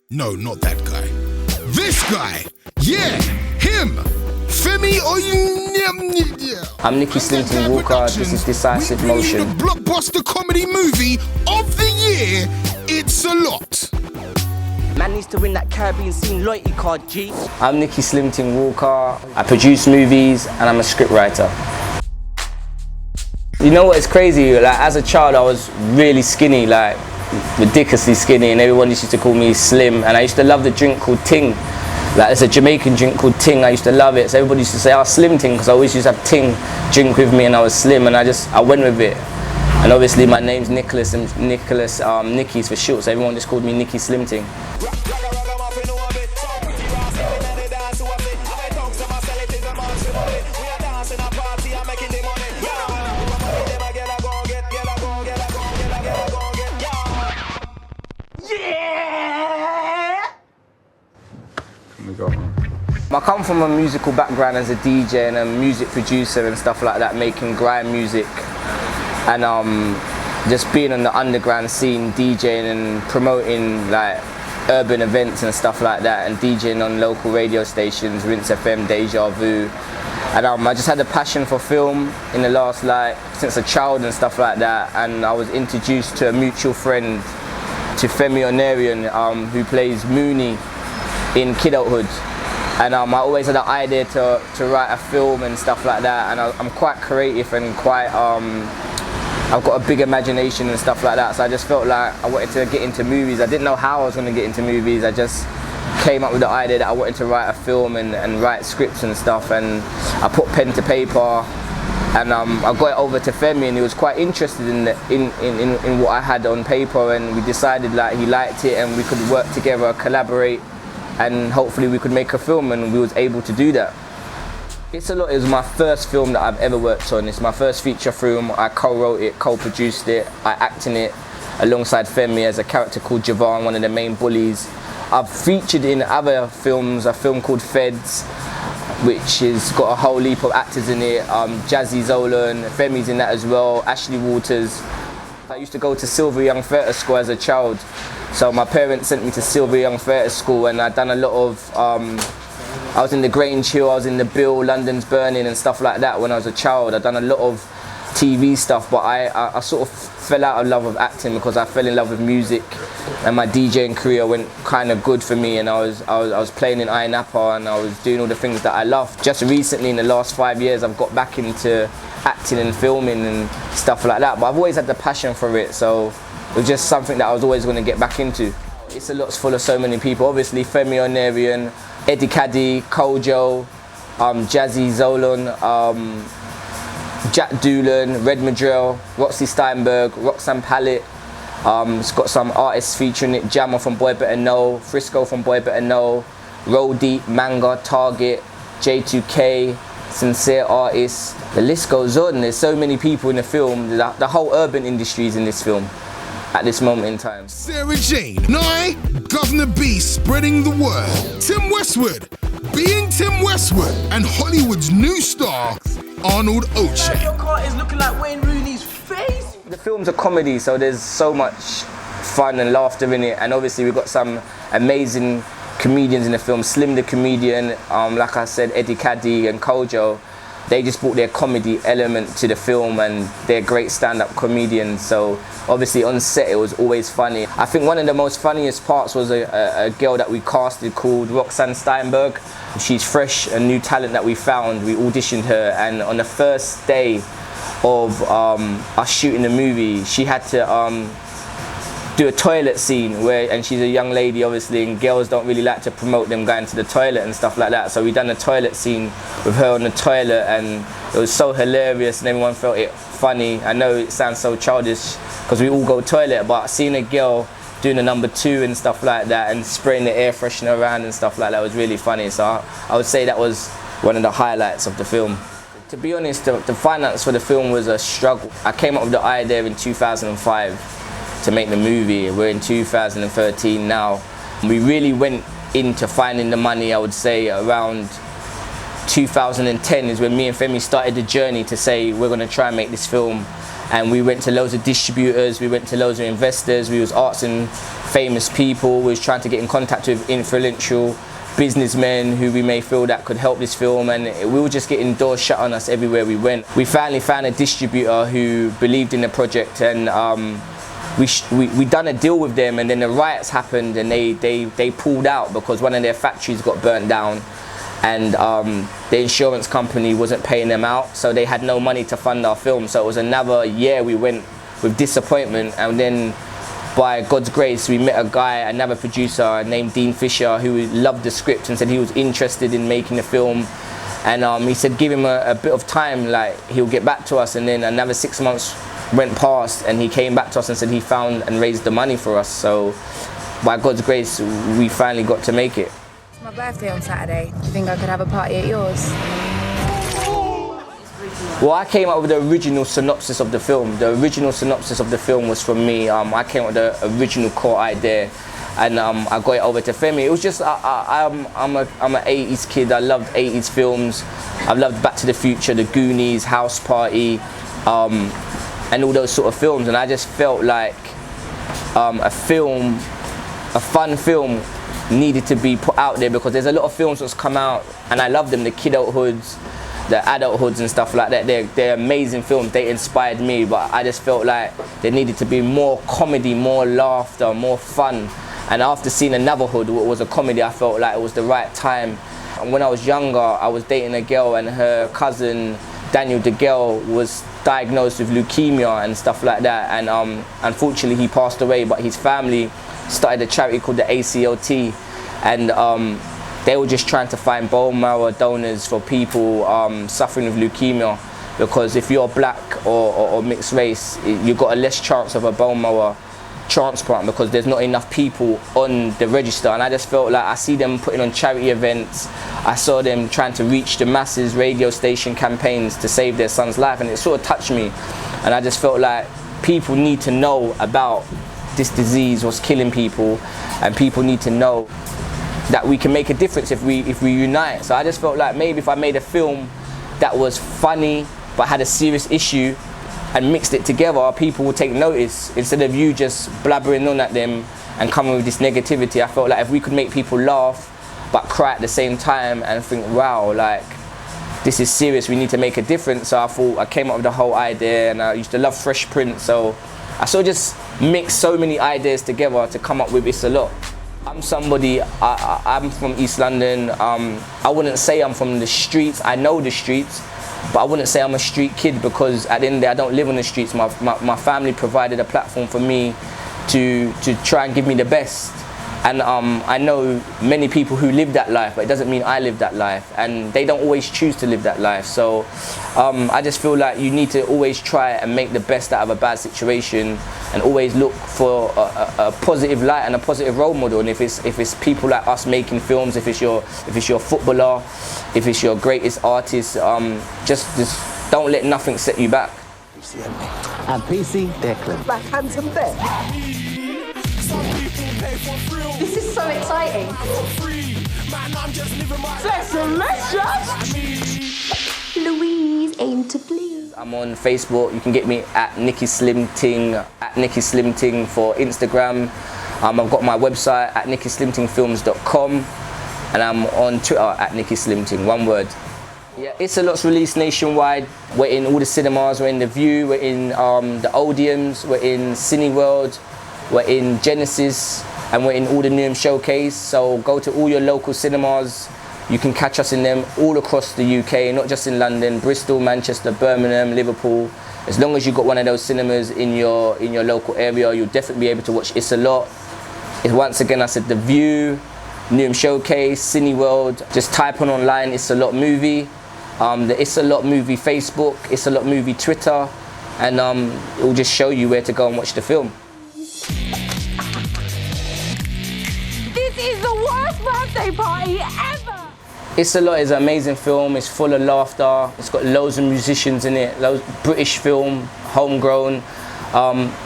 No, not that guy. This guy! Yeah! Him! Femi I'm Nicky Slimting Walker, this is Decisive Motion. The blockbuster comedy movie of the year, It's a Lot. Man needs to win that Caribbean scene loyalty card, G. I'm Nicky Slimting Walker, I produce movies and I'm a scriptwriter. You know what, it's crazy, like as a child I was really skinny, like ridiculously skinny, and everyone used to call me Slim, and I used to love the drink called Ting. Like there's a Jamaican drink called Ting, I used to love it, so everybody used to say, oh, Slim Ting, because I always used to have Ting drink with me and I was slim, and I went with it. And obviously my name's Nicholas, and Nicky's for short, so everyone just called me Nicky Slimting. I come from a musical background as a DJ and a music producer and stuff like that, making grime music, and just being on the underground scene, DJing and promoting like urban events and stuff like that, and DJing on local radio stations, Rinse FM, Deja Vu, and I just had a passion for film in the last, like, since a child and stuff like that, and I was introduced to a mutual friend, to Femi Onarian, who plays Mooney in Kidulthood. And I always had an idea to write a film and stuff like that, and I'm quite creative and quite, I've got a big imagination and stuff like that, so I just felt like I wanted to get into movies. I didn't know how I was going to get into movies, I just came up with the idea that I wanted to write a film and write scripts and stuff, and I put pen to paper, and I got it over to Femi, and he was quite interested in what I had on paper, and we decided like he liked it and we could work together, collaborate, and hopefully we could make a film, and we was able to do that. It's a Lot is my first film that I've ever worked on. It's my first feature film. I co-wrote it, co-produced it, I act in it alongside Femi as a character called Javan, one of the main bullies. I've featured in other films, a film called Feds, which has got a whole heap of actors in it. Jazzy Zolan, Femi's in that as well, Ashley Waters. I used to go to Silver Young Theatre School as a child. So my parents sent me to Silver Young Theatre School, and I'd done a lot of, I was in the Grange Hill, I was in the Bill, London's Burning and stuff like that when I was a child. I'd done a lot of TV stuff, but I sort of fell out of love with acting because I fell in love with music, and my DJing career went kind of good for me, and I was playing in Iron Apple, and I was doing all the things that I love. Just recently, in the last 5 years, I've got back into acting and filming and stuff like that, but I've always had the passion for it, so it was just something that I was always going to get back into. It's a Lot's full of so many people. Obviously Femi Onarian, Eddie Caddy, Kojo, Jazzy Zolan, Jack Doolan, Red Madrell, Roxy Steinberg, Roxanne Pallet. It's got some artists featuring it, Jammer from Boy Better Know, Frisco from Boy Better Know, Roll Deep, Manga, Target, J2K, Sincere Artists. The list goes on. There's so many people in the film. The whole urban industry is in this film at this moment in time. Sarah Jane, Nye, Governor B spreading the word. Tim Westwood, being Tim Westwood, and Hollywood's new star, Arnold Oche. Your car is looking like Wayne Rooney's face. The film's a comedy, so there's so much fun and laughter in it, and obviously we've got some amazing comedians in the film. Slim the comedian, like I said, Eddie Caddy and Kojo. They just brought their comedy element to the film, and they're great stand-up comedians, so obviously on set it was always funny. I think one of the most funniest parts was a girl that we casted called Roxanne Steinberg. She's fresh, a new talent that we found. We auditioned her, and on the first day of us shooting the movie, she had to do a toilet scene and she's a young lady obviously, and girls don't really like to promote them going to the toilet and stuff like that, so we done a toilet scene with her on the toilet, and it was so hilarious and everyone felt it funny. I know it sounds so childish because we all go toilet, but seeing a girl doing a number 2 and stuff like that and spraying the air freshener around and stuff like that was really funny, so I would say that was one of the highlights of the film. To be honest, the finance for the film was a struggle. I came up with the idea in 2005 to make the movie. We're in 2013 now. We really went into finding the money, I would say around 2010 is when me and Femi started the journey to say we're going to try and make this film and we went to loads of distributors, we went to loads of investors, we was asking famous people, we was trying to get in contact with influential businessmen who we may feel that could help this film, and we were just getting doors shut on us everywhere we went. We finally found a distributor who believed in the project, and we done a deal with them, and then the riots happened and they pulled out because one of their factories got burnt down, and the insurance company wasn't paying them out, so they had no money to fund our film. So it was another year we went with disappointment, and then by God's grace we met a guy, another producer named Dean Fisher, who loved the script and said he was interested in making the film, and he said give him a bit of time, like he'll get back to us. And then another 6 months went past and he came back to us and said he found and raised the money for us. So by God's grace we finally got to make it. It's my birthday on Saturday. Do you think I could have a party at yours? Well, I came up with the original synopsis of the film. The original synopsis of the film was from me. I came up with the original core idea, and I got it over to Femi. It was just I'm an 80s kid. I loved 80s films. I loved Back to the Future, The Goonies, House Party, and all those sort of films. And I just felt like a fun film needed to be put out there, because there's a lot of films that's come out and I love them, the kidulthoods, the adulthoods and stuff like that. They're amazing films, they inspired me, but I just felt like there needed to be more comedy, more laughter, more fun. And after seeing Another Hood, what was a comedy, I felt like it was the right time. And when I was younger, I was dating a girl, and her cousin Daniel DeGale was diagnosed with leukemia and stuff like that, and unfortunately he passed away, but his family started a charity called the ACLT, and they were just trying to find bone marrow donors for people suffering with leukemia, because if you're black or mixed race, you've got a less chance of a bone marrow transplant because there's not enough people on the register. And I just felt like I see them putting on charity events, I saw them trying to reach the masses, radio station campaigns to save their son's life, and it sort of touched me. And I just felt like people need to know about this disease, what's killing people, and people need to know that we can make a difference if we unite. So I just felt like maybe if I made a film that was funny but had a serious issue and mixed it together, people would take notice instead of you just blabbering on at them and coming with this negativity. I felt like if we could make people laugh but cry at the same time and think, wow, like this is serious, we need to make a difference. So I thought, I came up with the whole idea, and I used to love Fresh Prince, so I sort of just mixed so many ideas together to come up with It's a Lot. I'm somebody, I'm from East London. I wouldn't say I'm from the streets. I know the streets, but I wouldn't say I'm a street kid, because at the end of the day I don't live on the streets. My family provided a platform for me to try and give me the best. And I know many people who live that life, but it doesn't mean I live that life, and they don't always choose to live that life. So I just feel like you need to always try and make the best out of a bad situation, and always look for a positive light and a positive role model. And if it's people like us making films, if it's your footballer, if it's your greatest artist, just don't let nothing set you back. And PC Declan. Black handsome there. This is so exciting. Louise, aim to please. I'm on Facebook. You can get me at Nicky Slimting, for Instagram. I've got my website at nickyslimtingfilms.com, and I'm on Twitter at Nicky Slimting, one word. Yeah, It's a Lot's released nationwide. We're in all the cinemas. We're in The View. We're in the Odeons. We're in Cineworld. We're in Genesis, and we're in all the Newham Showcase. So go to all your local cinemas. You can catch us in them all across the UK, not just in London, Bristol, Manchester, Birmingham, Liverpool. As long as you've got one of those cinemas in your local area, you'll definitely be able to watch It's a Lot. Once again, I said The View, Newham Showcase, Cineworld. Just type on online It's a Lot movie. The It's a Lot movie Facebook, It's a Lot movie Twitter, and it will just show you where to go and watch the film. This is the worst birthday party ever! It's a Lot is an amazing film. It's full of laughter. It's got loads of musicians in it. British film, homegrown.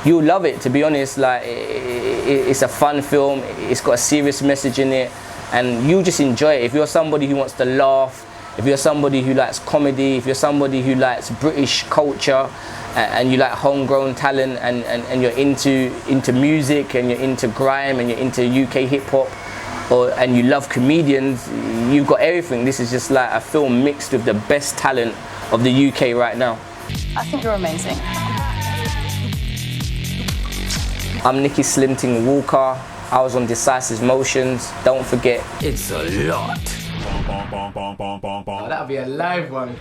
You'll love it, to be honest. Like it's a fun film. It's got a serious message in it, and you just enjoy it. If you're somebody who wants to laugh if you're somebody who likes comedy, if you're somebody who likes British culture, and you like homegrown talent, and you're into music, and you're into grime, and you're into UK hip hop, and you love comedians, you've got everything. This is just like a film mixed with the best talent of the UK right now. I think you're amazing. I'm Nicky Slimting Walker. I was on Decisive Motions. Don't forget, It's a lot. that'll be a live one.